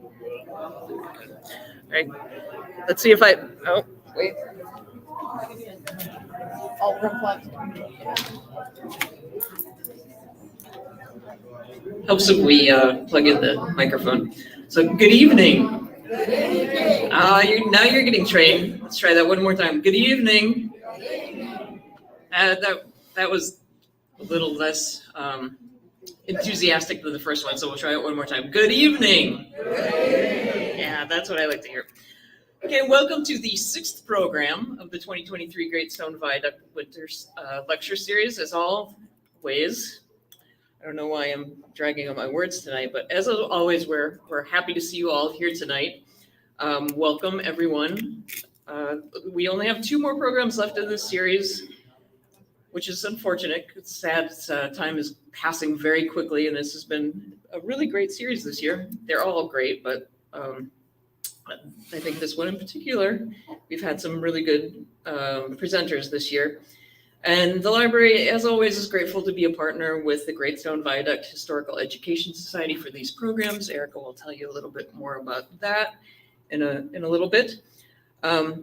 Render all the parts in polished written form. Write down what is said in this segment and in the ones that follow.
All right. Let's see if I. Oh, wait. I'll reflect. Helps if we plug in the microphone. So, good evening. Now you're getting trained. Let's try that one more time. Good evening. That was a little less enthusiastic than the first one, so we'll try it one more time. Good evening. Yeah, that's what I like to hear. Okay, welcome to the 6th program of the 2023 Great Stone Viaduct Winter Lecture Series. As always, I don't know why I'm dragging on my words tonight, but as always, we're happy to see you all here tonight. Welcome, everyone. We only have 2 more programs left in this series, which is unfortunate. It's sad. Time is passing very quickly, and this has been a really great series this year. They're all great, but I think this one in particular, we've had some really good presenters this year. And the library, as always, is grateful to be a partner with the Great Stone Viaduct Historical Education Society for these programs. Erica will tell you a little bit more about that in a little bit. A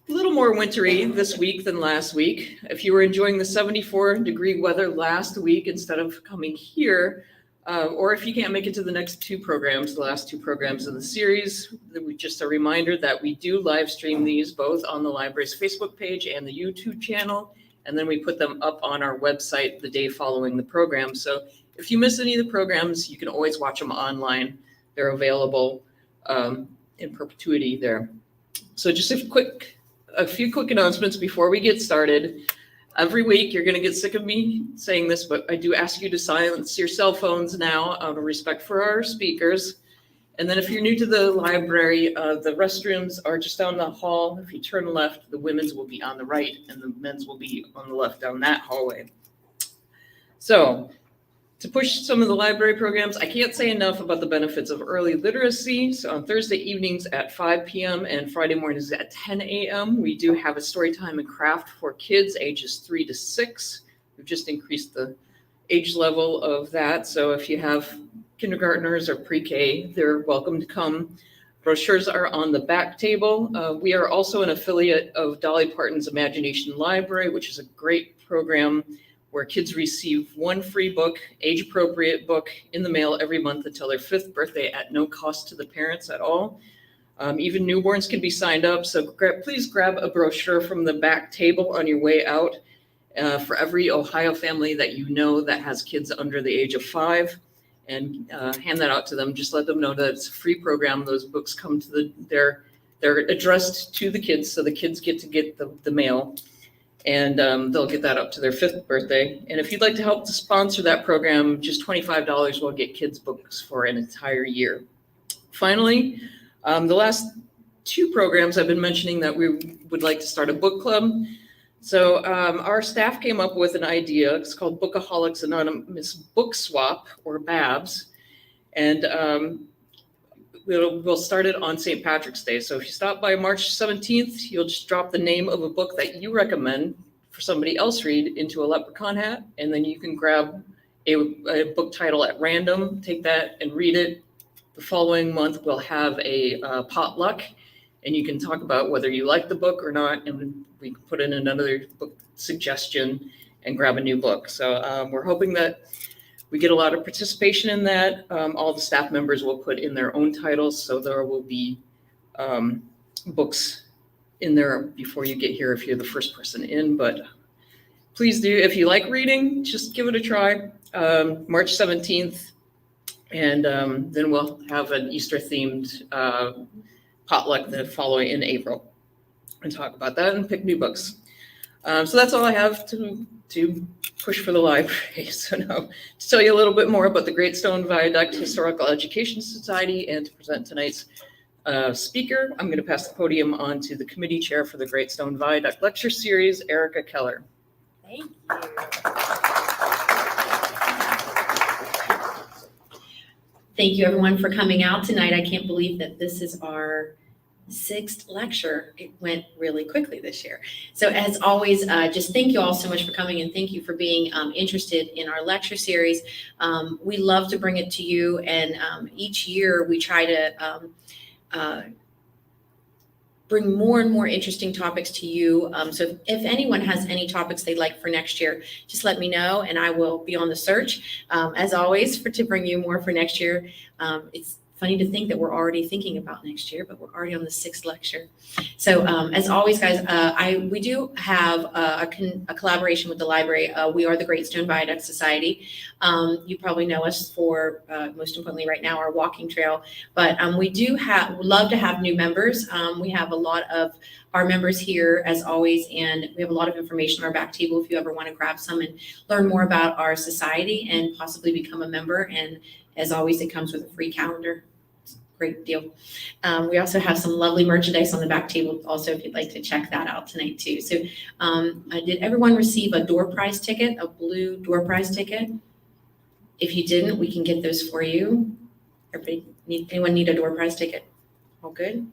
little more wintry this week than last week. If you were enjoying the 74-degree weather last week instead of coming here, or if you can't make it to the next 2 programs, the last 2 programs in the series, just a reminder that we do live stream these both on the library's Facebook page and the YouTube channel, and then we put them up on our website the day following the program. So if you miss any of the programs, you can always watch them online. They're available in perpetuity there. So just a few quick announcements before we get started. Every week, you're going to get sick of me saying this, but I do ask you to silence your cell phones now out of respect for our speakers. And then if you're new to the library, the restrooms are just down the hall. If you turn left, the women's will be on the right, and the men's will be on the left down that hallway. So, to push some of the library programs, I can't say enough about the benefits of early literacy. So on Thursday evenings at 5 p.m. and Friday mornings at 10 a.m., we do have a story time and craft for kids ages 3 to 6. We've just increased the age level of that. So if you have kindergartners or pre-K, they're welcome to come. Brochures are on the back table. We are also an affiliate of Dolly Parton's Imagination Library, which is a great program where kids receive 1 free book, age-appropriate book, in the mail every month until their 5th birthday at no cost to the parents at all. Even newborns can be signed up, so please grab a brochure from the back table on your way out for every Ohio family that you know that has kids under the age of 5, and hand that out to them. Just let them know that it's a free program. Those books come to they're addressed to the kids, so the kids get the mail. And they'll get that up to their 5th birthday. And if you'd like to help to sponsor that program, just $25 will get kids books for an entire year. Finally, the last 2 programs I've been mentioning that we would like to start a book club. So our staff came up with an idea. It's called Bookaholics Anonymous Book Swap, or BABS. And we'll start it on St. Patrick's Day. So if you stop by March 17th, you'll just drop the name of a book that you recommend for somebody else read into a leprechaun hat, and then you can grab a book title at random, take that and read it. The following month, we'll have a potluck, and you can talk about whether you like the book or not, and we can put in another book suggestion and grab a new book. So we're hoping that we get a lot of participation in that. All the staff members will put in their own titles, so there will be books in there before you get here if you're the first person in. But please do, if you like reading, just give it a try. March 17th, and then we'll have an Easter-themed potluck the following in April, and talk about that and pick new books. So that's all I have to push for the library. So now to tell you a little bit more about the Great Stone Viaduct Historical Education Society and to present tonight's speaker, I'm going to pass the podium on to the committee chair for the Great Stone Viaduct Lecture Series, Erica Keller. Thank you. Thank you everyone for coming out tonight. I can't believe that this is our 6th lecture. It went really quickly this year. So as always, just thank you all so much for coming, and thank you for being interested in our lecture series. We love to bring it to you, and each year we try to bring more and more interesting topics to you. So if anyone has any topics they'd like for next year, just let me know, and I will be on the search, as always, to bring you more for next year. It's funny to think that we're already thinking about next year, but we're already on the 6th lecture. So as always, guys, we do have a collaboration with the library. We are the Great Stone Viaduct Society. You probably know us for, most importantly right now, our walking trail, but we do love to have new members. We have a lot of our members here as always, and we have a lot of information on our back table if you ever want to grab some and learn more about our society and possibly become a member. And as always, it comes with a free calendar. Great deal. We also have some lovely merchandise on the back table also if you'd like to check that out tonight too. So did everyone receive a door prize ticket, a blue door prize ticket? If you didn't, we can get those for you. Anyone need a door prize ticket? All good?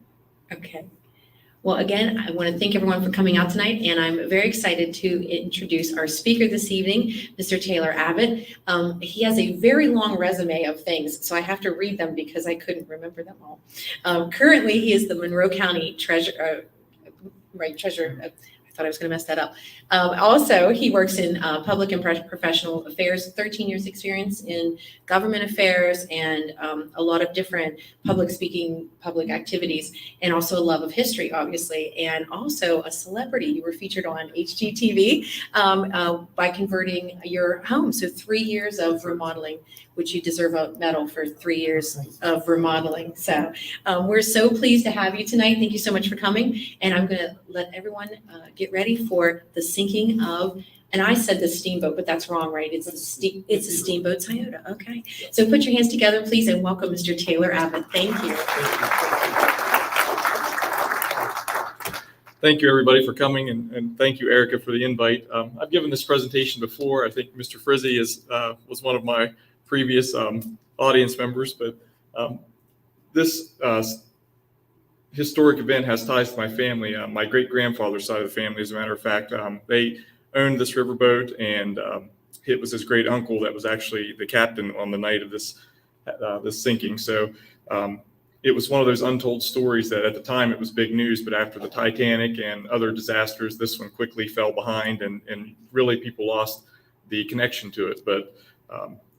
Okay. Well, again, I want to thank everyone for coming out tonight, and I'm very excited to introduce our speaker this evening, Mr. Taylor Abbott. He has a very long resume of things, so I have to read them because I couldn't remember them all. Currently, he is the Monroe County treasurer. I thought I was going to mess that up. Also, he works in public and professional affairs, 13 years experience in government affairs, and a lot of different public speaking, public activities, and also a love of history, obviously, and also a celebrity. You were featured on HGTV by converting your home. So 3 years of remodeling, which you deserve a medal for 3 years of remodeling. So we're so pleased to have you tonight. Thank you so much for coming. And I'm going to let everyone get ready for the sinking of, and I said the steamboat, but that's wrong, right? It's a Steamboat Scioto. Okay. So put your hands together, please, and welcome Mr. Taylor Abbott. Thank you. Thank you, everybody, for coming, and thank you, Erica, for the invite. I've given this presentation before. I think Mr. Frizzy was one of my previous audience members, but this historic event has ties to my family. My great-grandfather's side of the family, as a matter of fact, they owned this riverboat, and it was his great uncle that was actually the captain on the night of this sinking. So it was one of those untold stories that at the time it was big news, but after the Titanic and other disasters, this one quickly fell behind, and really people lost the connection to it. But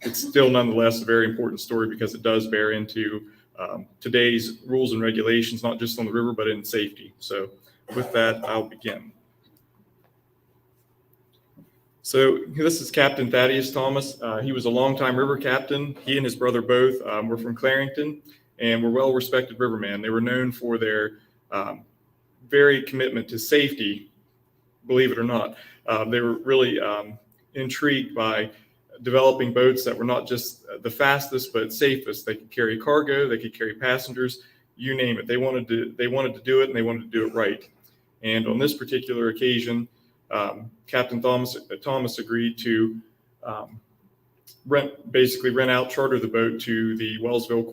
it's still nonetheless a very important story because it does bear into today's rules and regulations, not just on the river, but in safety. So with that, I'll begin. So this is Captain Thaddeus Thomas. He was a longtime river captain. He and his brother both were from Clarington and were well-respected rivermen. They were known for their very commitment to safety, believe it or not. They were really intrigued by developing boats that were not just the fastest, but safest. They could carry cargo, they could carry passengers, you name it. They wanted to do it, and they wanted to do it right. And on this particular occasion, Captain Thomas agreed to charter the boat to the Wellsville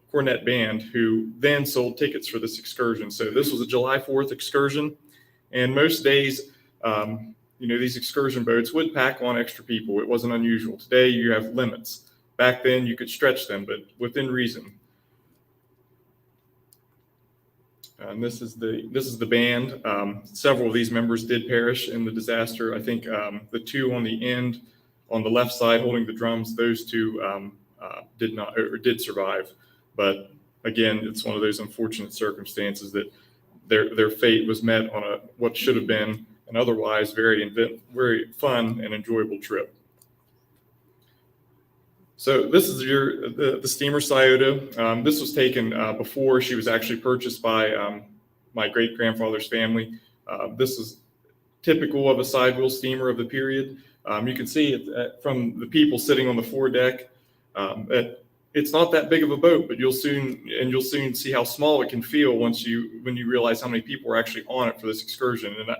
Cornet Band, who then sold tickets for this excursion. So this was a July 4th excursion, and most days, these excursion boats would pack on extra people. It wasn't unusual. Today you have limits. Back then you could stretch them, but within reason. And this is the band. Several of these members did perish in the disaster. I think the two on the end, on the left side holding the drums, those two did survive. But again, it's one of those unfortunate circumstances that their fate was met on what should have been an otherwise very fun and enjoyable trip. So this is the steamer Scioto. This was taken before she was actually purchased by my great-grandfather's family. This is typical of a sidewheel steamer of the period. You can see it from the people sitting on the foredeck. It's not that big of a boat, but you'll soon see how small it can feel when you realize how many people are actually on it for this excursion. And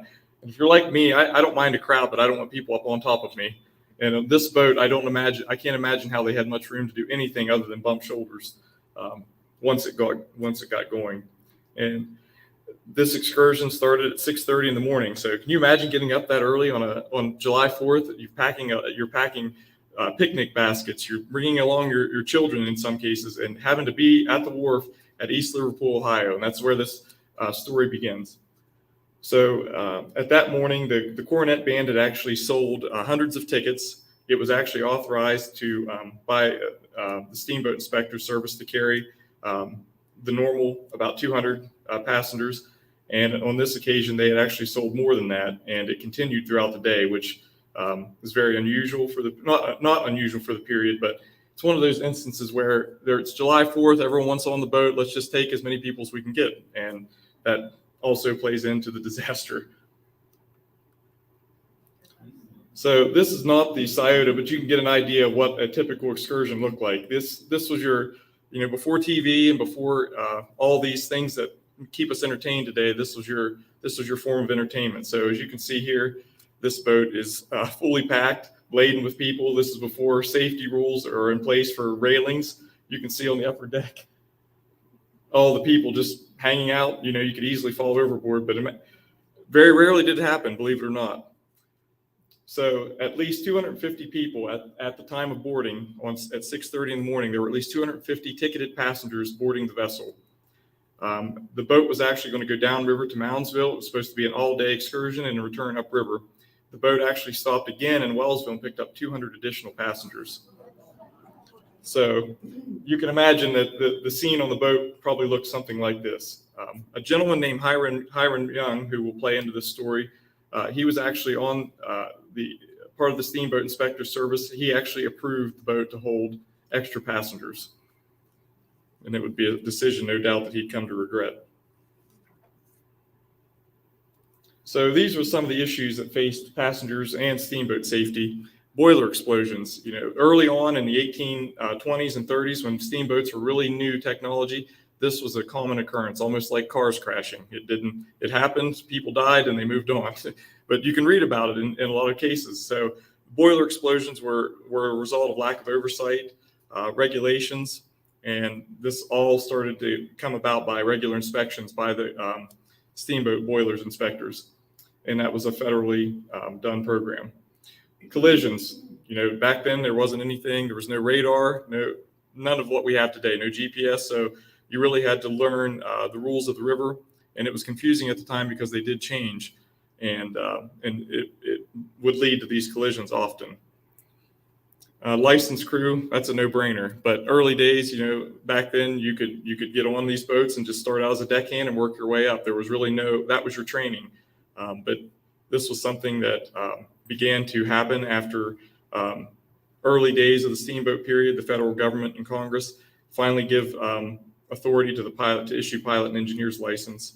if you're like me, I don't mind a crowd, but I don't want people up on top of me. And on this boat, I can't imagine how they had much room to do anything other than bump shoulders once it got going. And this excursion started at 6:30 in the morning. So can you imagine getting up that early on July 4th? You're packing picnic baskets. You're bringing along your children in some cases, and having to be at the wharf at East Liverpool, Ohio, and that's where this story begins. So at that morning, the Cornet Band had actually sold hundreds of tickets. It was actually authorized by the Steamboat Inspector Service to carry the normal about 200 passengers. And on this occasion, they had actually sold more than that, and it continued throughout the day, which is very unusual for not unusual for the period, but it's one of those instances where it's July 4th, everyone wants on the boat, let's just take as many people as we can get, and that also plays into the disaster. So this is not the Scioto, but you can get an idea of what a typical excursion looked like. This was your, before TV and before all these things that keep us entertained today. This was your form of entertainment. So as you can see here, this boat is fully packed, laden with people. This is before safety rules are in place for railings. You can see on the upper deck all the people just hanging out. You could easily fall overboard, but very rarely did it happen, believe it or not. So at least 250 people at the time of boarding at 6:30 in the morning, there were at least 250 ticketed passengers boarding the vessel. The boat was actually going to go downriver to Moundsville. It was supposed to be an all-day excursion and a return upriver. The boat actually stopped again in Wellsville and picked up 200 additional passengers. So you can imagine that the scene on the boat probably looked something like this. A gentleman named Hiram Young, who will play into this story, he was actually on the part of the Steamboat Inspector Service. He actually approved the boat to hold extra passengers. And it would be a decision, no doubt, that he'd come to regret. So these were some of the issues that faced passengers and steamboat safety. Boiler explosions. Early on in the 1820s and 30s, when steamboats were really new technology, this was a common occurrence, almost like cars crashing. It happened, people died, and they moved on. But you can read about it in a lot of cases. So boiler explosions were a result of lack of oversight, regulations, and this all started to come about by regular inspections by the steamboat boilers inspectors. And that was a federally done program. Collisions, back then there wasn't anything, there was no radar, none of what we have today, no GPS. So you really had to learn the rules of the river, and it was confusing at the time because they did change, and it would lead to these collisions often. Licensed crew, that's a no-brainer. But early days, back then you could get on these boats and just start out as a deckhand and work your way up. There was really that was your training. But this was something that began to happen after early days of the steamboat period. The federal government and Congress finally give authority to the pilot to issue pilot and engineer's license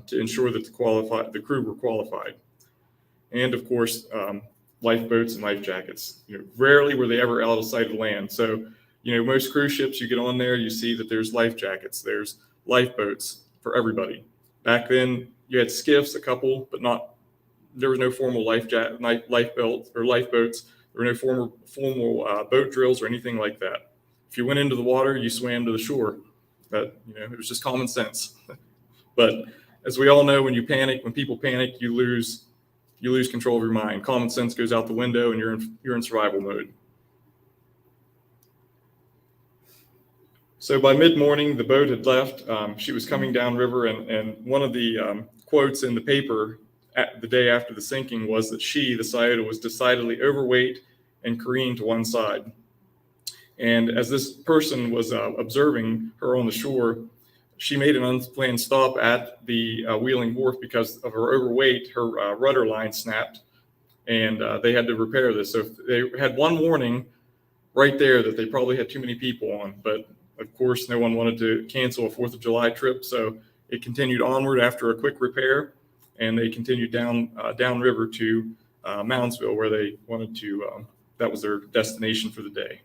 to ensure that the crew were qualified. And of course, lifeboats and life jackets. Rarely were they ever out of sight of land. So, most cruise ships, you get on there, you see that there's life jackets, there's lifeboats for everybody. Back then, you had skiffs, a couple, but there was no formal life belts or lifeboats. There were no formal boat drills or anything like that. If you went into the water, you swam to the shore. It was just common sense. But as we all know, when people panic, you lose control of your mind. Common sense goes out the window, and you're in survival mode. So by mid-morning, the boat had left. She was coming downriver, and one of the quotes in the paper the day after the sinking was that the Scioto, was decidedly overweight and careened to one side. And as this person was observing her on the shore, she made an unplanned stop at the Wheeling Wharf because of her overweight. Her rudder line snapped, and they had to repair this. So they had one warning right there that they probably had too many people on, but of course, no one wanted to cancel a 4th of July trip, so it continued onward after a quick repair, and they continued downriver to Moundsville, where they wanted to. That was their destination for the day.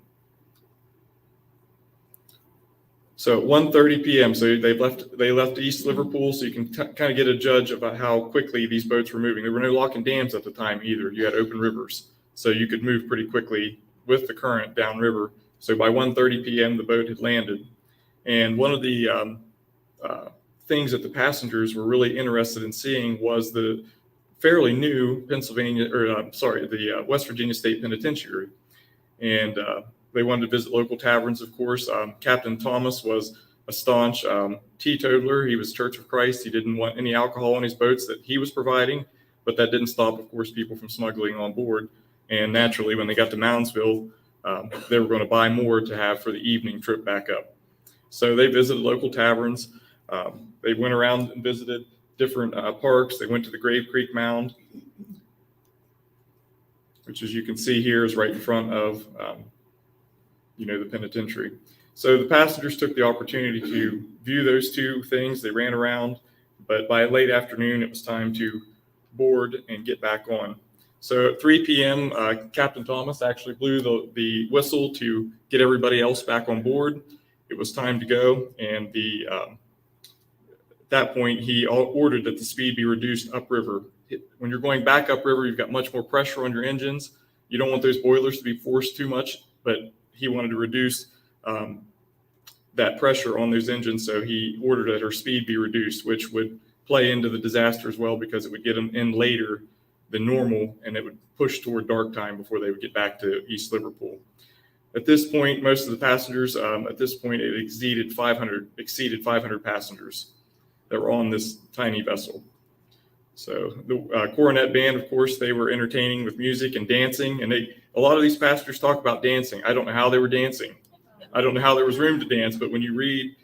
So at 1:30 p.m., so they left East Liverpool, so you can kind of get a judge about how quickly these boats were moving. There were no lock and dams at the time either. You had open rivers, so you could move pretty quickly with the current downriver. So by 1:30 p.m., the boat had landed. And one of the things that the passengers were really interested in seeing was the fairly new the West Virginia State Penitentiary. And they wanted to visit local taverns, of course. Captain Thomas was a staunch teetotaler. He was Church of Christ. He didn't want any alcohol on his boats that he was providing, but that didn't stop, of course, people from smuggling on board. And naturally, when they got to Moundsville, they were going to buy more to have for the evening trip back up. So they visited local taverns. They went around and visited different parks. They went to the Grave Creek Mound, which, as you can see here, is right in front of the penitentiary. So the passengers took the opportunity to view those two things. They ran around, but by late afternoon, it was time to board and get back on. So at 3 p.m., Captain Thomas actually blew the whistle to get everybody else back on board. It was time to go, and at that point, he ordered that the speed be reduced upriver. When you're going back upriver, you've got much more pressure on your engines. You don't want those boilers to be forced too much, but he wanted to reduce that pressure on those engines, so he ordered that her speed be reduced, which would play into the disaster as well, because it would get them in later than normal, and it would push toward dark time before they would get back to East Liverpool. At this point, most of the passengers, it exceeded 500 passengers that were on this tiny vessel. So the Cornet Band, of course, they were entertaining with music and dancing, and a lot of these passengers talk about dancing. I don't know how they were dancing. I don't know how there was room to dance, but when you read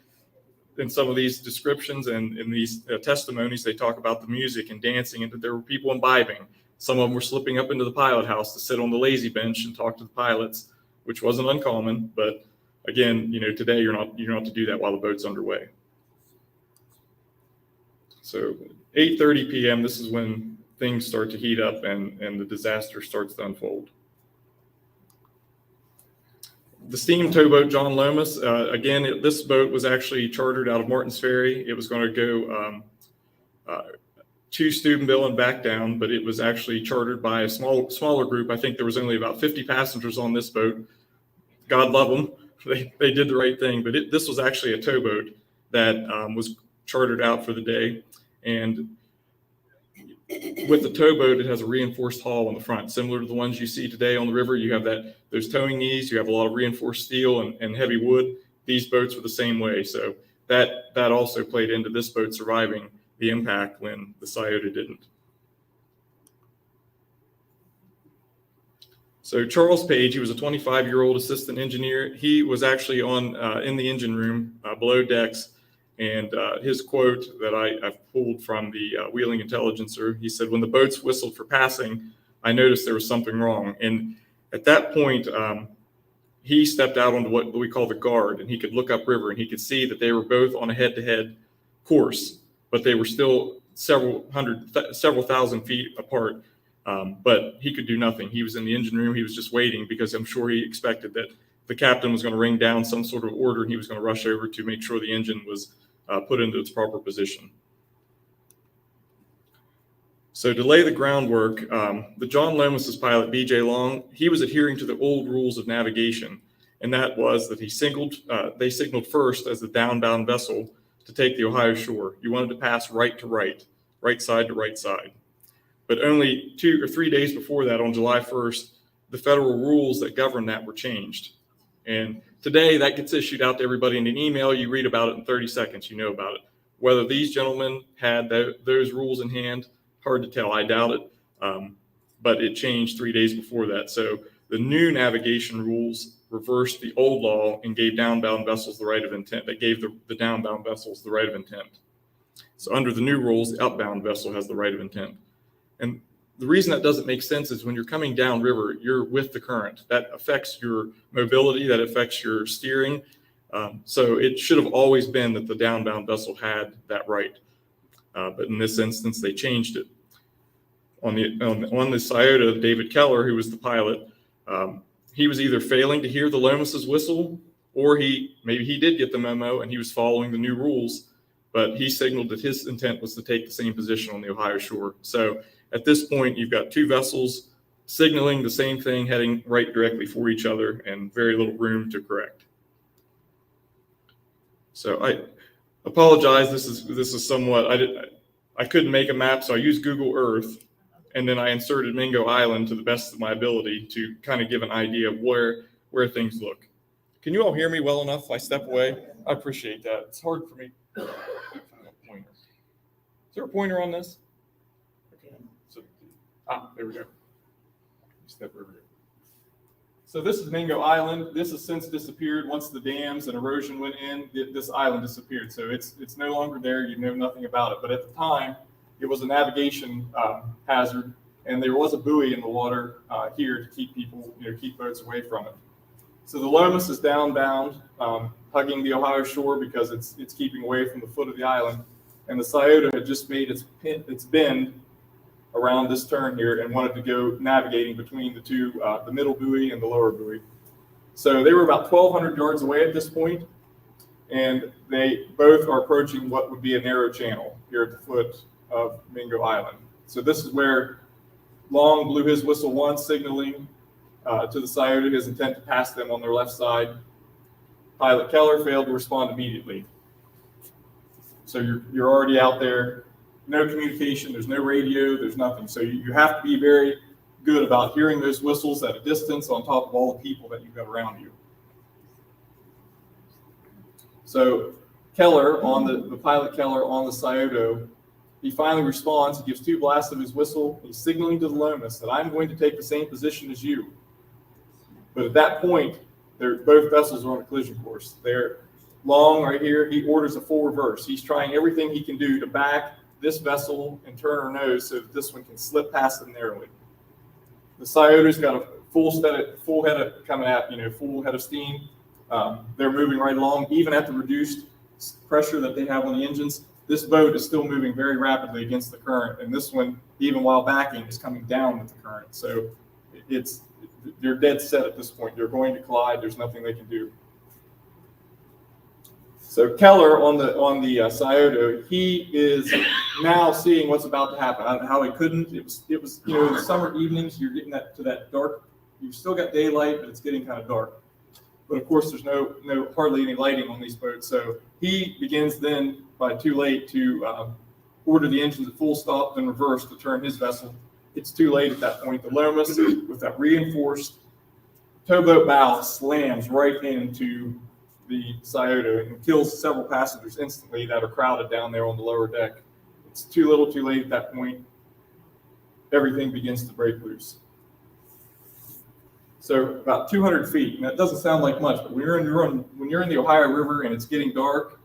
in some of these descriptions and in these testimonies, they talk about the music and dancing, and that there were people imbibing. Some of them were slipping up into the pilot house to sit on the lazy bench and talk to the pilots, which wasn't uncommon. But again, today you're not to do that while the boat's underway. So 8:30 p.m., this is when things start to heat up and the disaster starts to unfold. The steam towboat John Lomas, this boat was actually chartered out of Martin's Ferry. It was going to go to Steubenville and back down, but it was actually chartered by a smaller group. I think there was only about 50 passengers on this boat. God love them. They did the right thing, but this was actually a towboat that was chartered out for the day. And with the towboat, it has a reinforced hull on the front, similar to the ones you see today on the river. You have those towing knees, you have a lot of reinforced steel and heavy wood. These boats were the same way. So that also played into this boat surviving the impact when the Scioto didn't. So Charles Page, he was a 25-year-old assistant engineer. He was actually in the engine room below decks. And his quote that I've pulled from the Wheeling Intelligencer, he said, "When the boats whistled for passing, I noticed there was something wrong." And at that point, he stepped out onto what we call the guard, and he could look upriver, and he could see that they were both on a head-to-head course, but they were still several thousand feet apart. But he could do nothing. He was in the engine room. He was just waiting, because I'm sure he expected that the captain was going to ring down some sort of order, and he was going to rush over to make sure the engine was put into its proper position. So to lay the groundwork, the John Lomas's pilot, B.J. Long, he was adhering to the old rules of navigation, and that was that they signaled first as the downbound vessel to take the Ohio shore. You wanted to pass right to right, right side to right side. But only 2 or 3 days before that, on July 1st, the federal rules that govern that were changed. And today that gets issued out to everybody in an email. You read about it in 30 seconds, you know about it. Whether these gentlemen had those rules in hand, hard to tell. I doubt it. But it changed 3 days before that. So the new navigation rules reversed the old law and gave downbound vessels the right of intent. That gave the downbound vessels the right of intent. So under the new rules, the upbound vessel has the right of intent. And the reason that doesn't make sense is when you're coming downriver, you're with the current. That affects your mobility, that affects your steering. So it should have always been that the downbound vessel had that right. But in this instance, they changed it. On the Scioto, David Keller, who was the pilot, he was either failing to hear the Lomas's whistle, or maybe he did get the memo and he was following the new rules, but he signaled that his intent was to take the same position on the Ohio shore. So at this point, you've got two vessels signaling the same thing, heading right directly for each other, and very little room to correct. So apologize. This is somewhat, I couldn't make a map, so I used Google Earth, and then I inserted Mingo Island to the best of my ability to kind of give an idea of where things look. Can you all hear me well enough if I step away? I appreciate that. It's hard for me. Is there a pointer on this? Okay. There we go. Step over here. So this is Mingo Island. This has since disappeared. Once the dams and erosion went in, this island disappeared. So it's no longer there. You know nothing about it. But at the time, it was a navigation hazard, and there was a buoy in the water here to keep people, keep boats away from it. So the Lomas is downbound, hugging the Ohio shore because it's keeping away from the foot of the island. And the Scioto had just made its bend around this turn here and wanted to go navigating between the two, the middle buoy and the lower buoy. So they were about 1,200 yards away at this point, and they both are approaching what would be a narrow channel here at the foot of Mingo Island. So this is where Long blew his whistle once, signaling to the Scioto his intent to pass them on their left side. Pilot Keller failed to respond immediately. So you're already out there, no communication, there's no radio, there's nothing. So you have to be very good about hearing those whistles at a distance on top of all the people that you've got around you. So Keller, the pilot Keller on the Scioto, he finally responds, he gives 2 blasts of his whistle, he's signaling to the Lomas that I'm going to take the same position as you. But at that point, both vessels are on a collision course. They're Long right here, he orders a full reverse. He's trying everything he can do to back this vessel and turn her nose so that this one can slip past them narrowly. The Scioto's got a full head of steam. They're moving right along, even at the reduced pressure that they have on the engines. This boat is still moving very rapidly against the current, and this one, even while backing, is coming down with the current. So they're dead set at this point. They're going to collide. There's nothing they can do. So Keller on the Scioto, he is now seeing what's about to happen. I don't know how he couldn't. It was the summer evenings. You're getting to that dark. You've still got daylight, but it's getting kind of dark. But of course, there's hardly any lighting on these boats. So he begins then, by too late, to order the engines at full stop, then reverse to turn his vessel. It's too late at that point. The Lomas, with that reinforced towboat bow, slams right into the Scioto and kills several passengers instantly that are crowded down there on the lower deck. It's too little, too late at that point. Everything begins to break loose. So about 200 feet, and that doesn't sound like much, but when you're in the Ohio River and it's getting dark,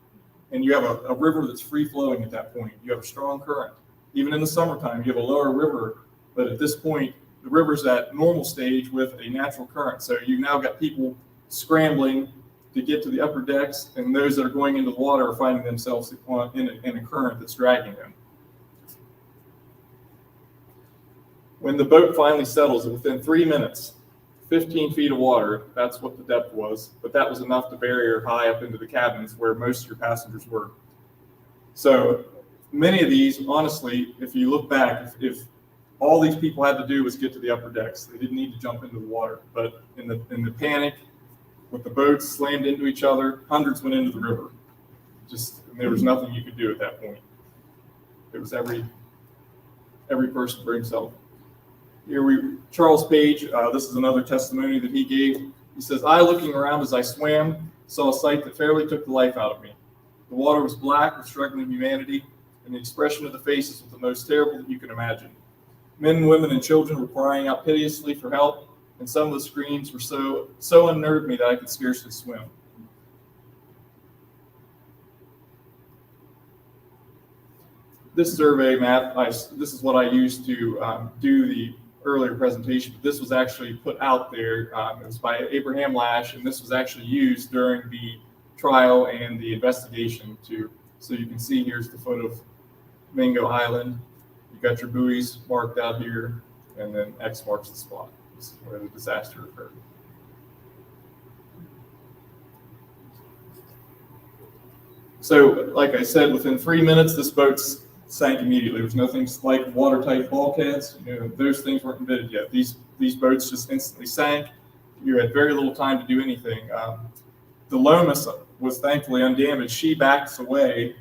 and you have a river that's free flowing at that point, you have a strong current. Even in the summertime, you have a lower river, but at this point, the river's at normal stage with a natural current. So you've now got people scrambling to get to the upper decks, and those that are going into the water are finding themselves in a current that's dragging them. When the boat finally settles, within 3 minutes, 15 feet of water, that's what the depth was, but that was enough to bury her high up into the cabins where most of your passengers were. So many of these, honestly, if you look back, if all these people had to do was get to the upper decks, they didn't need to jump into the water. But in the panic, with the boats slammed into each other, hundreds went into the river. There was nothing you could do at that point. It was every person for himself. Here Charles Page, this is another testimony that he gave. He says, I, looking around as I swam, saw a sight that fairly took the life out of me. The water was black with struggling humanity, and the expression of the faces was the most terrible that you can imagine. Men, women, and children were crying out piteously for help, and some of the screams were so unnerved me that I could scarcely swim. This survey map, this is what I used to do the earlier presentation, but this was actually put out there. It was by Abraham Lash, and this was actually used during the trial and the investigation too. So you can see here's the foot of Mingo Island. You've got your buoys marked out here, and then X marks the spot. This is where the disaster occurred. So, like I said, within 3 minutes, this boat sank immediately. There was nothing like watertight bulkheads. Those things weren't invented yet. These boats just instantly sank. You had very little time to do anything. The Lomas, was thankfully undamaged. She backs away,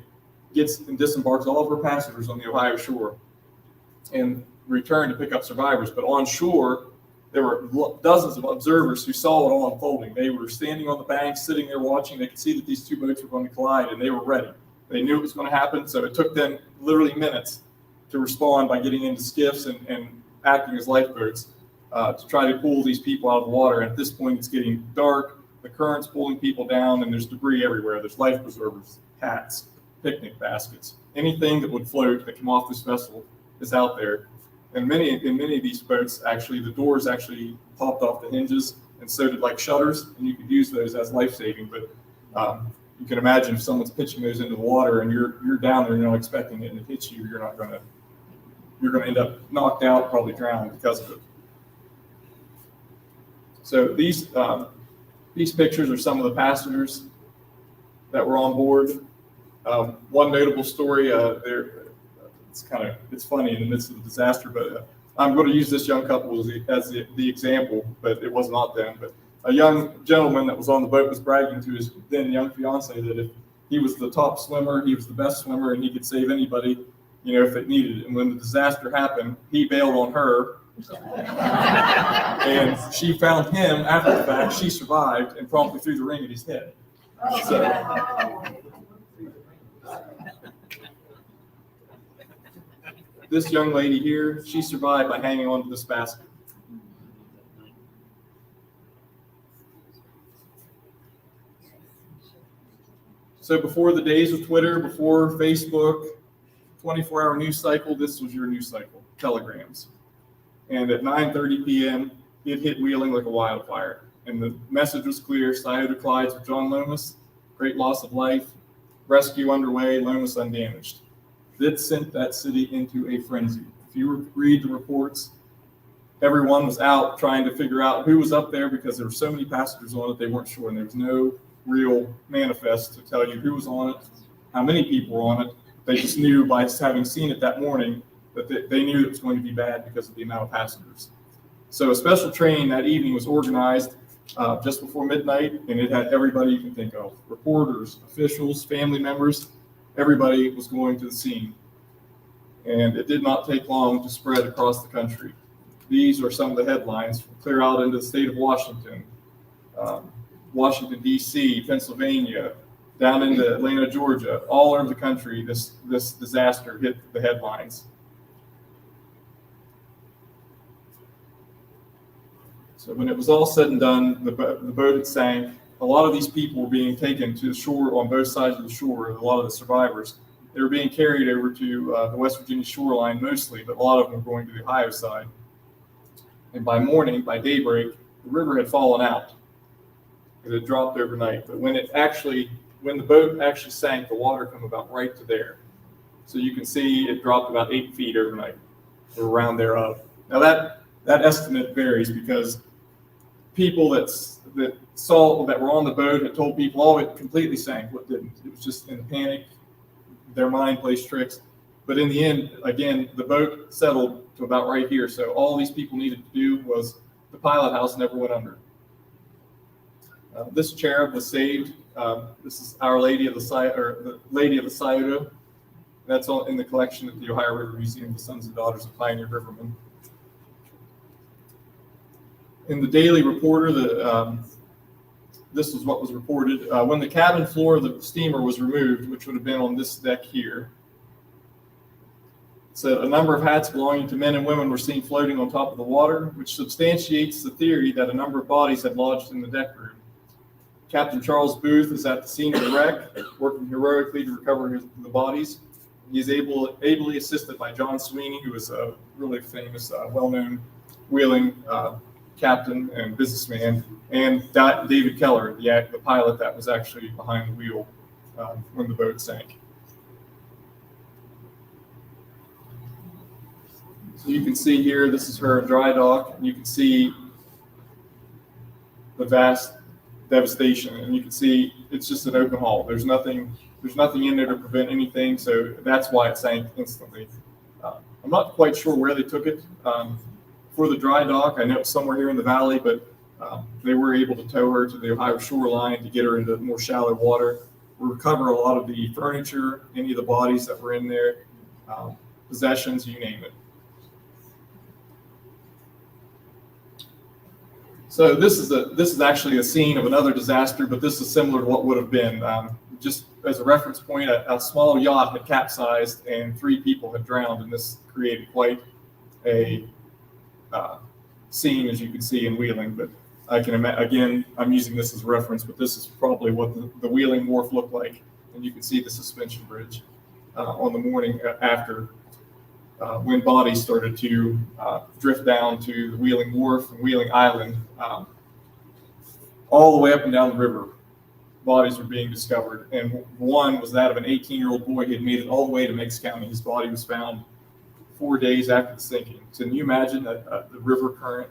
gets and disembarks all of her passengers on the Ohio shore, and returned to pick up survivors. But on shore, there were dozens of observers who saw it all unfolding. They were standing on the bank, sitting there watching. They could see that these two boats were going to collide, and they were ready. They knew it was going to happen, so it took them literally minutes to respond by getting into skiffs and acting as lifeboats to try to pull these people out of the water. And at this point, it's getting dark. The current's pulling people down, and there's debris everywhere. There's life preservers, hats, picnic baskets, anything that would float that come off this vessel is out there. And in many of these boats, actually, the doors actually popped off the hinges, and so did like shutters, and you could use those as life-saving. But you can imagine if someone's pitching those into the water and you're down there and you're not expecting it and it hits you, you're going to end up knocked out, probably drowned because of it. So these pictures are some of the passengers that were on board. One notable story it's funny in the midst of the disaster, but I'm going to use this young couple as the example, but it was not them. But a young gentleman that was on the boat was bragging to his then young fiance that if he was the top swimmer, he was the best swimmer, and he could save anybody, if it needed it. And when the disaster happened, he bailed on her, and she found him after the fact. She survived and promptly threw the ring at his head. So, this young lady here, she survived by hanging onto this basket. So before the days of Twitter, before Facebook, 24-hour news cycle, this was your news cycle, telegrams. And at 9:30 p.m., it hit Wheeling like a wildfire. And the message was clear: Scioto collides with John Lomas, great loss of life, rescue underway, Lomas undamaged. That sent that city into a frenzy. If you read the reports, everyone was out trying to figure out who was up there because there were so many passengers on it, they weren't sure. And there was no real manifest to tell you who was on it, how many people were on it. They just knew by having seen it that morning that they knew it was going to be bad because of the amount of passengers. So a special train that evening was organized just before midnight, and it had everybody you can think of: reporters, officials, family members. Everybody was going to the scene. And it did not take long to spread across the country. These are some of the headlines: clear out into the state of Washington, Washington, D.C., Pennsylvania, down into Atlanta, Georgia. All over the country, this disaster hit the headlines. So when it was all said and done, the boat had sank. A lot of these people were being taken to the shore on both sides of the shore. A lot of the survivors, they were being carried over to the West Virginia shoreline mostly, but a lot of them were going to the Ohio side. And by morning, by daybreak, the river had fallen out. It had dropped overnight. But when the boat actually sank, the water came about right to there. So you can see it dropped about 8 feet overnight, or around thereof. Now that estimate varies because people that were on the boat had told people, oh, it completely sank. What didn't? It was just in a panic. Their mind plays tricks. But in the end, again, the boat settled to about right here. So all these people needed to do was the pilot house never went under. This cherub was saved. This is Our Lady of the Scioto. That's in the collection at the Ohio River Museum, the Sons and Daughters of Pioneer Rivermen. In the Daily Reporter, this is what was reported. When the cabin floor of the steamer was removed, which would have been on this deck here, it said a number of hats belonging to men and women were seen floating on top of the water, which substantiates the theory that a number of bodies had lodged in the deck room. Captain Charles Booth is at the scene of the wreck, working heroically to recover the bodies. He is ably assisted by John Sweeney, who is a really famous, well-known Wheeling captain and businessman, and David Keller, the pilot that was actually behind the wheel when the boat sank. So you can see here, this is her in dry dock, and you can see the vast devastation, and you can see it's just an open hull. There's nothing in there to prevent anything, so that's why it sank instantly. I'm not quite sure where they took it for the dry dock. I know it's somewhere here in the valley, but They were able to tow her to the Ohio shoreline to get her into more shallow water, recover a lot of the furniture, any of the bodies that were in there, possessions, you name it. So this is actually a scene of another disaster, but this is similar to what would have been. Just as a reference point, a small yacht had capsized and 3 people had drowned, and this created quite a scene, as you can see in Wheeling. But I can again, I'm using this as a reference, but this is probably what the Wheeling Wharf looked like, and you can see the suspension bridge on the morning after. When bodies started to drift down to the Wheeling Wharf and Wheeling Island, all the way up and down the river, bodies were being discovered. And one was that of an 18-year-old boy. He had made it all the way to Meigs County. His body was found 4 days after the sinking. So can you imagine the river current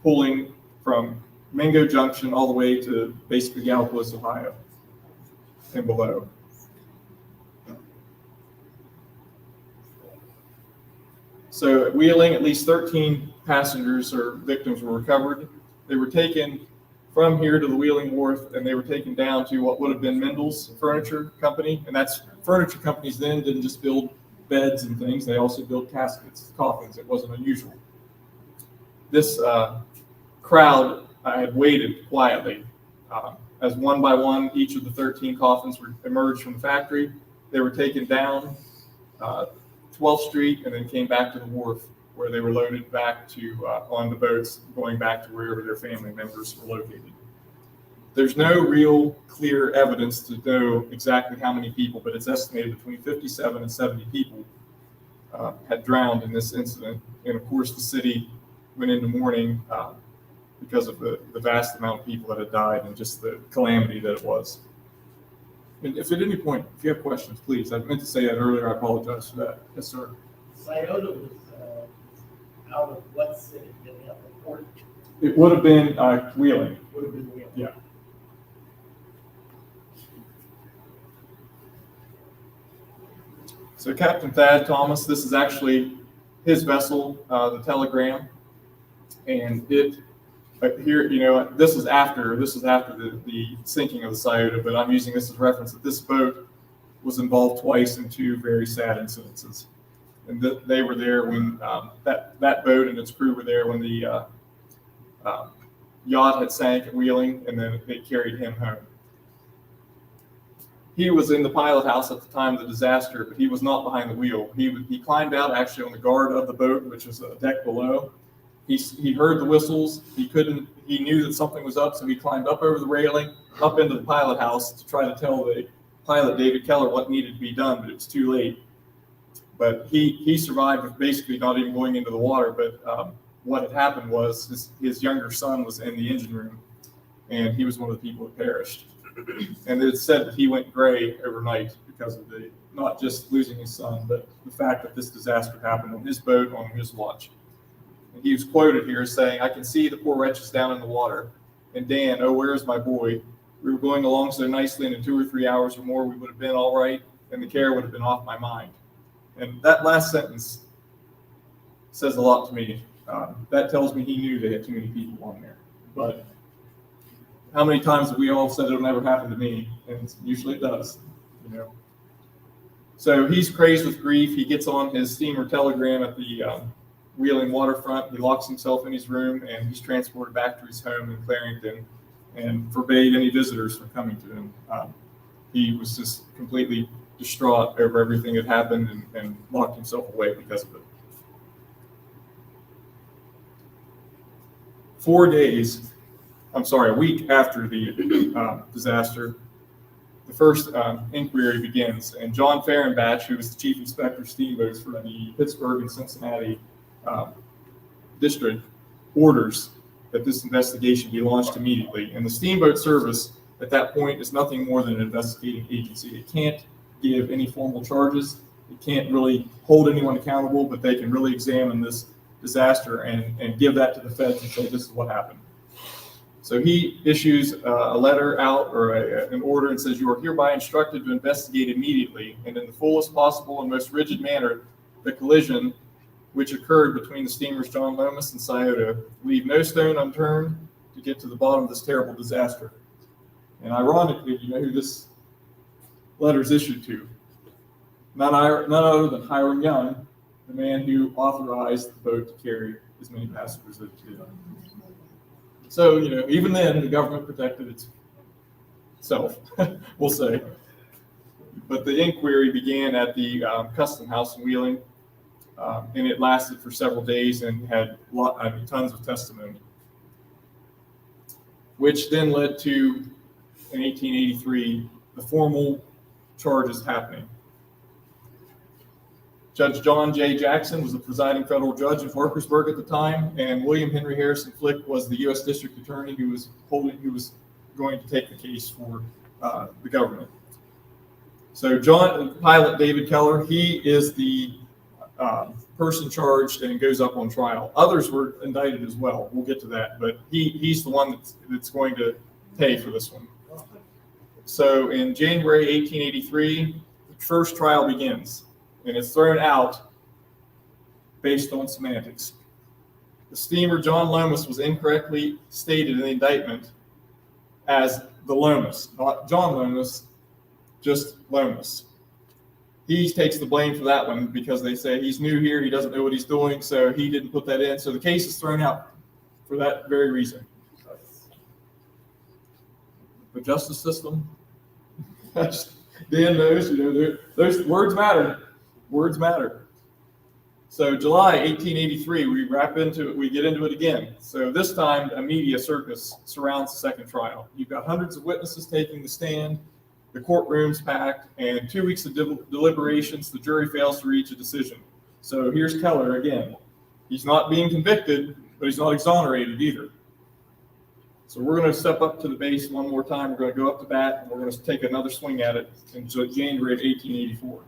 pulling from Mingo Junction all the way to basically Gallipolis, Ohio, and below? So at Wheeling, at least 13 passengers or victims were recovered. They were taken from here to the Wheeling Wharf, and they were taken down to what would have been Mendel's Furniture Company. And that's furniture companies then didn't just build beds and things. They also built caskets, coffins. It wasn't unusual. This crowd had waited quietly. As one by one, each of the 13 coffins were emerged from the factory. They were taken down 12th Street and then came back to the wharf, where they were loaded back to on the boats going back to wherever their family members were located. There's no real clear evidence to know exactly how many people, but it's estimated between 57 and 70 people had drowned in this incident. And of course, the city went into mourning because of the vast amount of people that had died and just the calamity that it was. And if at any point, if you have questions, please. I meant to say that earlier. I apologize for that. Yes, sir. Scioto was out of what city? Getting out of port? It would have been Wheeling. Would have been Wheeling. Yeah. So Captain Thad Thomas, this is actually his vessel, the Telegram, and it here, you know, this is after the sinking of the Scioto, but I'm using this as reference that this boat was involved twice in 2 very sad incidences, and they were there when that boat and its crew were there when the yacht had sank at Wheeling, and then they carried him home. He was in the pilot house at the time of the disaster, but he was not behind the wheel. He climbed out actually on the guard of the boat, which was a deck below. He heard the whistles. He knew that something was up, so he climbed up over the railing, up into the pilot house to try to tell the pilot, David Keller, what needed to be done, but it was too late. But he survived with basically not even going into the water. But what had happened was his younger son was in the engine room, and he was one of the people that perished. And it said that he went gray overnight because of not just losing his son, but the fact that this disaster happened on his boat on his watch. And he was quoted here saying, "I can see the poor wretches down in the water. And Dan, oh, where is my boy? We were going along so nicely, and in 2 or 3 hours or more, we would have been all right, and the care would have been off my mind." And that last sentence says a lot to me. That tells me he knew they had too many people on there. But how many times have we all said it'll never happen to me? And usually it does, you know. So he's crazed with grief. He gets on his steamer Telegram at the Wheeling waterfront. He locks himself in his room, and he's transported back to his home in Clarington and forbade any visitors from coming to him. He was just completely distraught over everything that happened and locked himself away because of it. 4 a week after the disaster, the first inquiry begins, and John Fehrenbach, who was the chief inspector of steamboats for the Pittsburgh and Cincinnati district, orders that this investigation be launched immediately. And the Steamboat Service at that point is nothing more than an investigating agency. It can't give any formal charges. It can't really hold anyone accountable, but they can really examine this disaster and give that to the feds and say, this is what happened. So he issues a letter out or an order and says, you are hereby instructed to investigate immediately and in the fullest possible and most rigid manner the collision which occurred between the steamers John Lomas and Scioto. Leave no stone unturned to get to the bottom of this terrible disaster. And ironically, you know who this letter is issued to? None other than Hiram Young, the man who authorized the boat to carry as many passengers as it did. So, you know, even then, the government protected itself, we'll say. But the inquiry began at the Custom House in Wheeling, and it lasted for several days and had tons of testimony, which then led to, in 1883, the formal charges happening. Judge John J. Jackson was the presiding federal judge in Parkersburg at the time, and William Henry Harrison Flick was the U.S. District Attorney who was going to take the case for the government. So pilot David Keller, he is the person charged and goes up on trial. Others were indicted as well. We'll get to that, but he's the one that's going to pay for this one. So in January 1883, the first trial begins, and it's thrown out based on semantics. The steamer John Lomas was incorrectly stated in the indictment as the Lomas, not John Lomas, just Lomas. He takes the blame for that one because they say he's new here, he doesn't know what he's doing, so he didn't put that in. So the case is thrown out for that very reason. The justice system, Dan knows, you know, those words matter. Words matter. So July 1883, we get into it again. So this time, a media circus surrounds the second trial. You've got hundreds of witnesses taking the stand, the courtroom's packed, and 2 weeks of deliberations, the jury fails to reach a decision. So here's Keller again. He's not being convicted, but he's not exonerated either. So we're going to step up to the base one more time. We're going to go up to bat, and we're going to take another swing at it in January of 1884.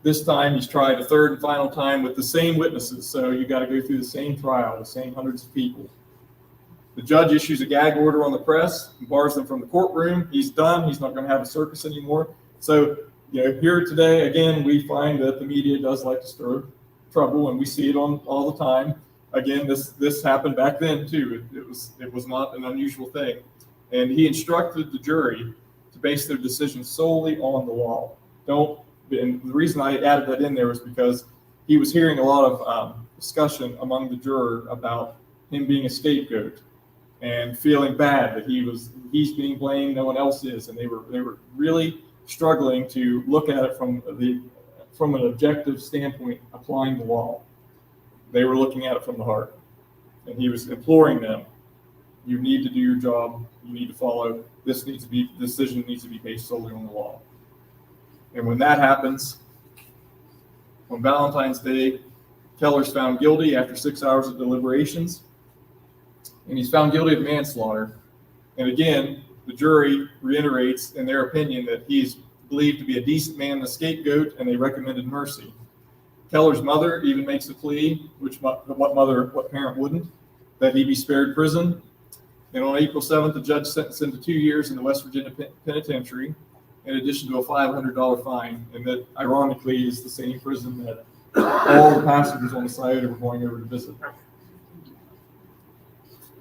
This time, he's tried a third and final time with the same witnesses. So you got to go through the same trial, the same hundreds of people. The judge issues a gag order on the press and bars them from the courtroom. He's done. He's not going to have a circus anymore. So, you know, here today, again, we find that the media does like to stir trouble, and we see it on all the time. Again, this happened back then too. It was not an unusual thing. And he instructed the jury to base their decision solely on the law. And the reason I added that in there was because he was hearing a lot of discussion among the juror about him being a scapegoat and feeling bad that he's being blamed, no one else is, and they were really struggling to look at it from an objective standpoint, applying the law. They were looking at it from the heart, and he was imploring them: you need to do your job. You need to follow. Decision needs to be based solely on the law. And when that happens, on Valentine's Day, Keller's found guilty after 6 hours of deliberations, and he's found guilty of manslaughter. And again, the jury reiterates in their opinion that he's believed to be a decent man and a scapegoat, and they recommended mercy. Keller's mother even makes a plea, what parent wouldn't, that he be spared prison. And on April 7th, the judge sentenced him to 2 years in the West Virginia Penitentiary, in addition to a $500 fine. And that, ironically, is the same prison that all the passengers on the Scioto were going over to visit.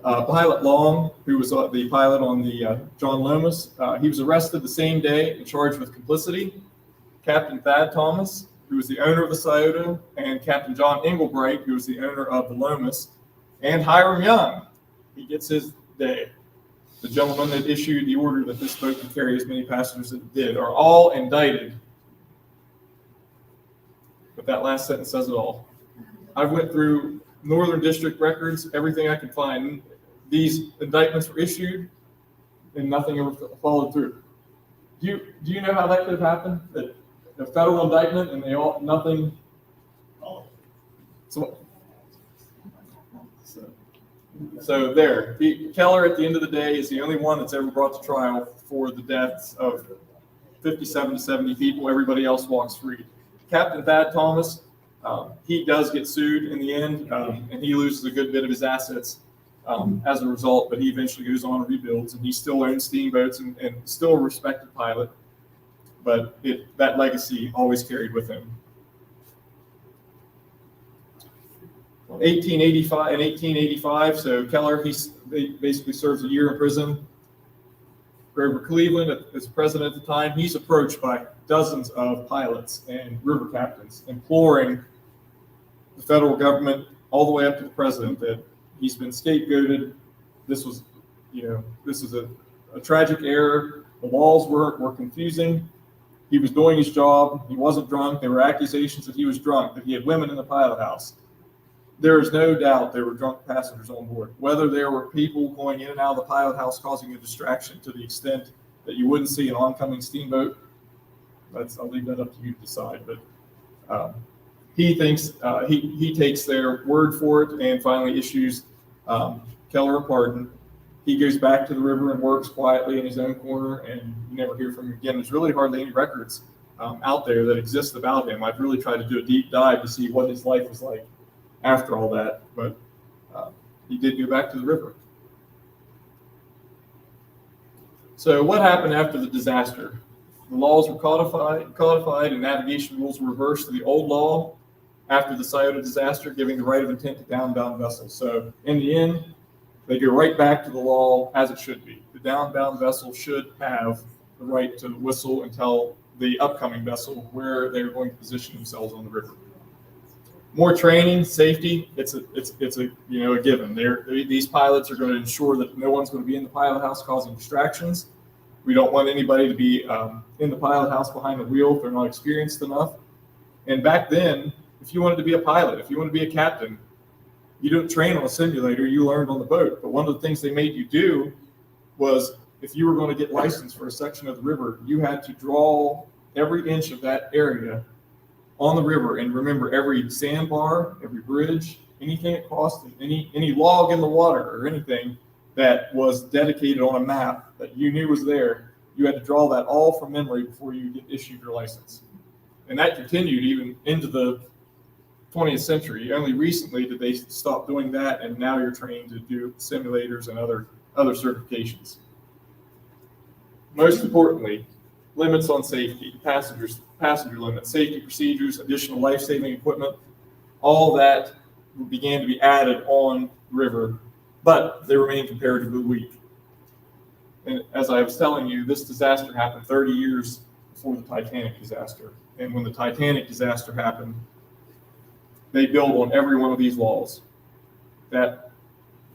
Pilot Long, who was the pilot on the John Lomas, he was arrested the same day and charged with complicity. Captain Thad Thomas, who was the owner of the Scioto, and Captain John Englebright, who was the owner of the Lomas, and Hiram Young, he gets his day. The gentleman that issued the order that this boat could carry as many passengers as it did, are all indicted. But that last sentence says it all. I went through Northern District records, everything I could find. These indictments were issued, and nothing ever followed through. Do you know how that could have happened? That a federal indictment and nothing. So there, Keller at the end of the day is the only one that's ever brought to trial for the deaths of 57 to 70 people. Everybody else walks free. Captain Thad Thomas, he does get sued in the end, and he loses a good bit of his assets as a result, but he eventually goes on and rebuilds, and he still owns steamboats and still a respected pilot. But that legacy always carried with him. In 1885, so Keller, he basically serves a year in prison. Grover Cleveland, as president at the time, he's approached by dozens of pilots and river captains, imploring the federal government all the way up to the president that he's been scapegoated. This was, this is a tragic error. The laws were confusing. He was doing his job. He wasn't drunk. There were accusations that he was drunk, that he had women in the pilot house. There is no doubt there were drunk passengers on board. Whether there were people going in and out of the pilot house causing a distraction to the extent that you wouldn't see an oncoming steamboat, I'll leave that up to you to decide. But he thinks he takes their word for it and finally issues Keller a pardon. He goes back to the river and works quietly in his own corner, and you never hear from him again. There's really hardly any records out there that exist about him. I've really tried to do a deep dive to see what his life was like after all that, but he did go back to the river. So what happened after the disaster? The laws were codified, and navigation rules were reversed to the old law after the Scioto disaster, giving the right of intent to downbound vessels. So in the end, they go right back to the law as it should be. The downbound vessel should have the right to whistle and tell the upcoming vessel where they're going to position themselves on the river. More training, safety, it's a given. These pilots are going to ensure that no one's going to be in the pilot house causing distractions. We don't want anybody to be in the pilot house behind the wheel if they're not experienced enough. And back then, if you wanted to be a pilot, if you wanted to be a captain, you didn't train on a simulator, you learned on the boat. But one of the things they made you do was, if you were going to get licensed for a section of the river, you had to draw every inch of that area on the river and remember every sandbar, every bridge, anything it crossed, any log in the water or anything that was dedicated on a map that you knew was there. You had to draw that all from memory before you get issued your license. And that continued even into the 20th century. Only recently did they stop doing that, and now you're trained to do simulators and other certifications. Most importantly, limits on safety, passenger limits, safety procedures, additional life-saving equipment, all that began to be added on the river, but they remain comparatively weak. And as I was telling you, this disaster happened 30 years before the Titanic disaster. And when the Titanic disaster happened, they built on every one of these laws. That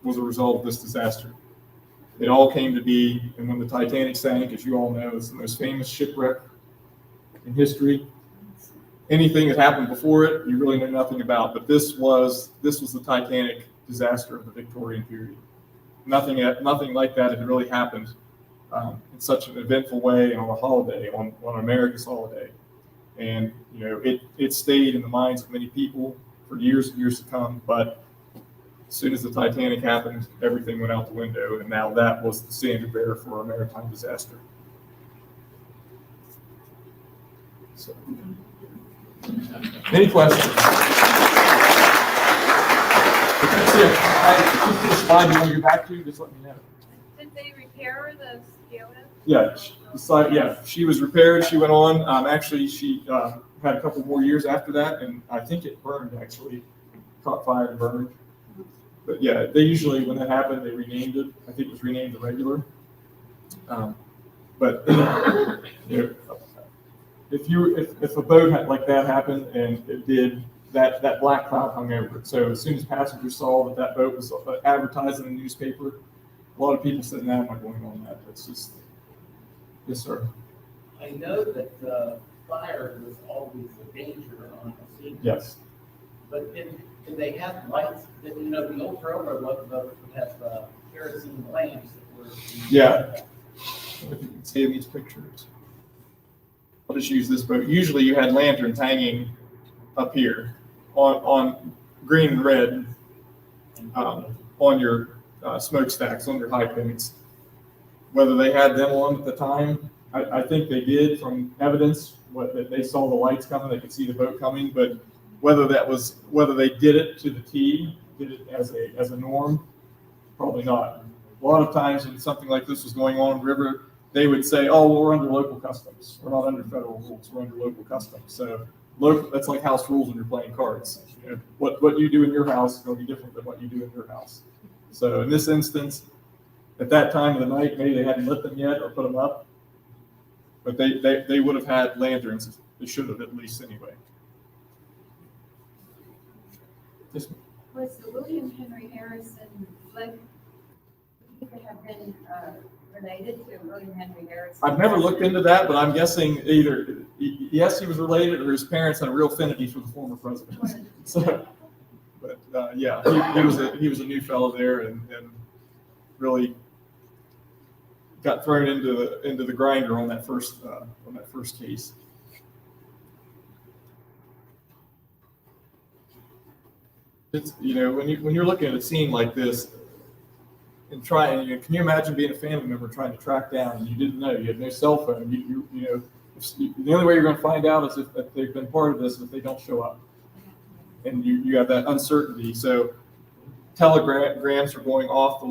was a result of this disaster. It all came to be, and when the Titanic sank, as you all know, it's the most famous shipwreck in history. Anything that happened before it, you really know nothing about. But this was the Titanic disaster of the Victorian period. Nothing like that had really happened in such an eventful way on a holiday, on America's holiday. And it stayed in the minds of many people for years and years to come. But as soon as the Titanic happened, everything went out the window, and now that was the standard bearer for a maritime disaster. So, any questions? If that's it. If you just slide you want to get back to, just let me know. Did they repair the Scioto? Yeah, she was repaired. She went on. Actually, she had a couple more years after that, and I think it burned. Actually, caught fire and burned. But yeah, they usually, when that happened, they renamed it. I think it was renamed the Regular. But if a boat like that happened and it did, that black cloud hung over it. So as soon as passengers saw that boat was advertised in the newspaper, a lot of people said, "Now am I going on that?" That's just, yes, sir. I know that fire was always a danger on the sea. Yes. But did they have lights? The old railroad boats would have kerosene lamps that were. Yeah. If you can see in these pictures. I'll just use this boat. Usually you had lanterns hanging up here on green and red on your smokestacks, on your high points. Whether they had them on at the time, I think they did from evidence. That they saw the lights coming, they could see the boat coming, but whether they did it to the T, did it as a norm, probably not. A lot of times when something like this was going on in the river, they would say, "Oh, well, we're under local customs. We're not under federal rules. We're under local customs." So that's like house rules when you're playing cards. You know, what you do in your house is going to be different than what you do in your house. So in this instance, at that time of the night, maybe they hadn't lit them yet or put them up, but they would have had lanterns. They should have at least anyway. Yes, ma'am. Was the William Henry Harrison flick could have been related to William Henry Harrison? I've never looked into that, but I'm guessing either yes, he was related, or his parents had a real affinity for the former president. So, but yeah, he was a new fellow there, and really got thrown into the grinder on that first case. It's, you know, when you're looking at a scene like this and trying, can you imagine being a family member trying to track down and you didn't know, you had no cell phone, you know, the only way you're going to find out is if they've been part of this, if they don't show up, and you have that uncertainty. So telegrams are going off the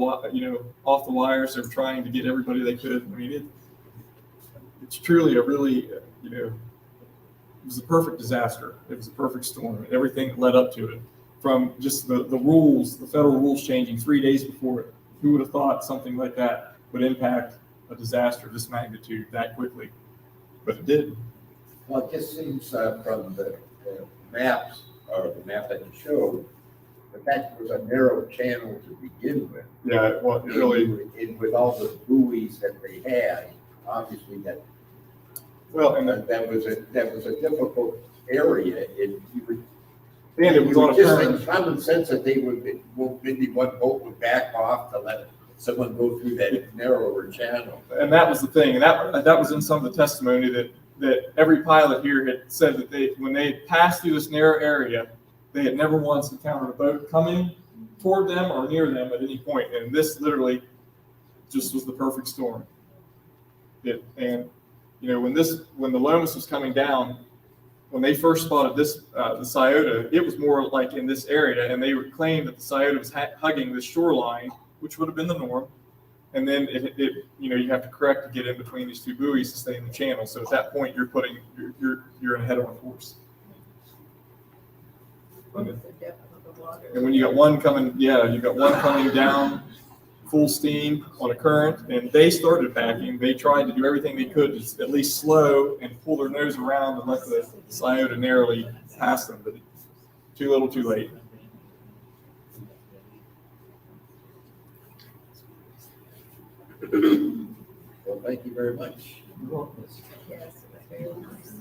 wires. They're trying to get everybody they could. I mean, it's truly a really, you know, it was a perfect disaster. It was a perfect storm. Everything that led up to it, from just the rules, the federal rules changing 3 days before it. Who would have thought something like that would impact a disaster of this magnitude that quickly? But it did. Well, it just seems from the maps, or the map that you showed, that was a narrow channel to begin with. Yeah, well, it really. And with all the buoys that they had, obviously that was a difficult area. And it was on a just current. in common sense that they maybe one boat would back off to let someone go through that narrower channel. And that was the thing, and that was in some of the testimony that every pilot here had said that when they passed through this narrow area, they had never once encountered a boat coming toward them or near them at any point. And this literally just was the perfect storm. And you know, when the Lomas was coming down, when they first spotted the Scioto, it was more like in this area, and they would claim that the Scioto was hugging the shoreline, which would have been the norm. And then you have to correct to get in between these two buoys to stay in the channel. So at that point, you're in a head-on course. And when you got one coming down full steam on a current, and they started backing, they tried to do everything they could to at least slow and pull their nose around and let the Scioto narrowly pass them, but too little, too late. Well, thank you very much. Yes, very nice.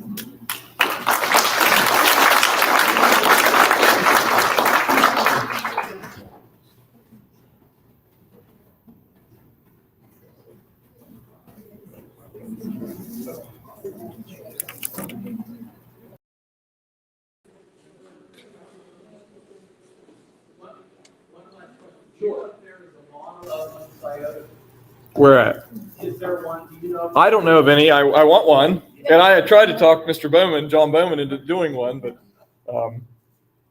Where at? Is there one, do you know? I don't know of any. I want one, and I had tried to talk Mr. John Bowman, into doing one, but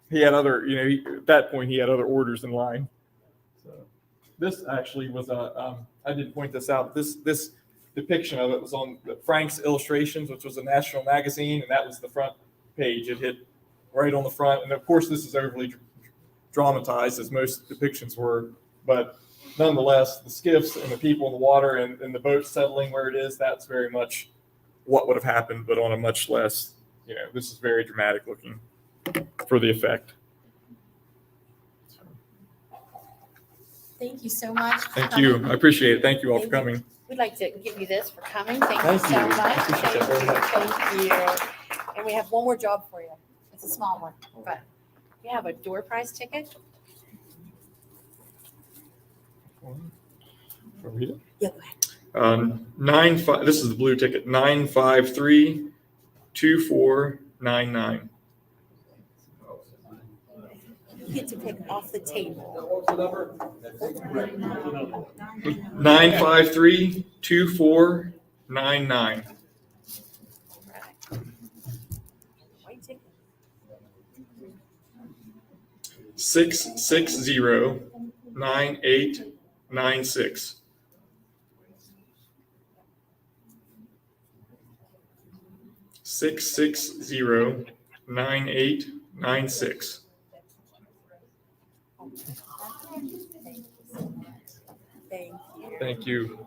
he had other. At that point, he had other orders in line. So this actually was I did point this out. This depiction of it was on Frank's Illustrations, which was a national magazine, and that was the front page. It hit right on the front, and of course, this is overly dramatized, as most depictions were, but nonetheless, the skiffs and the people in the water and the boat settling where it is, that's very much what would have happened, but on a much less, this is very dramatic looking for the effect. Thank you so much. Thank you. I appreciate it. Thank you all for Thank you. coming. We'd like to give you this for coming. Thank you Thank so you. much. I appreciate that very much. Thank you. And we have one more job for you. It's a small one, but you have a door prize ticket. Read it. Yeah, go ahead. This is the blue ticket, 953-2499. You get to pick off the table. What's the number? 953-2499. White ticket. 660-9896. 660-9896. 9896. Thank you. Thank you.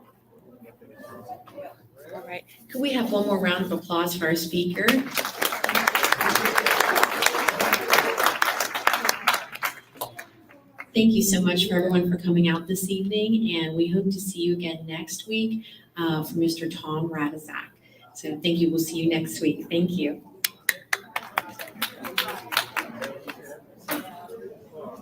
All right. Could we have one more round of applause for our speaker? Thank you so much for everyone for coming out this evening, and we hope to see you again next week for Mr. Tom Radizak. So thank you. We'll see you next week. Thank you.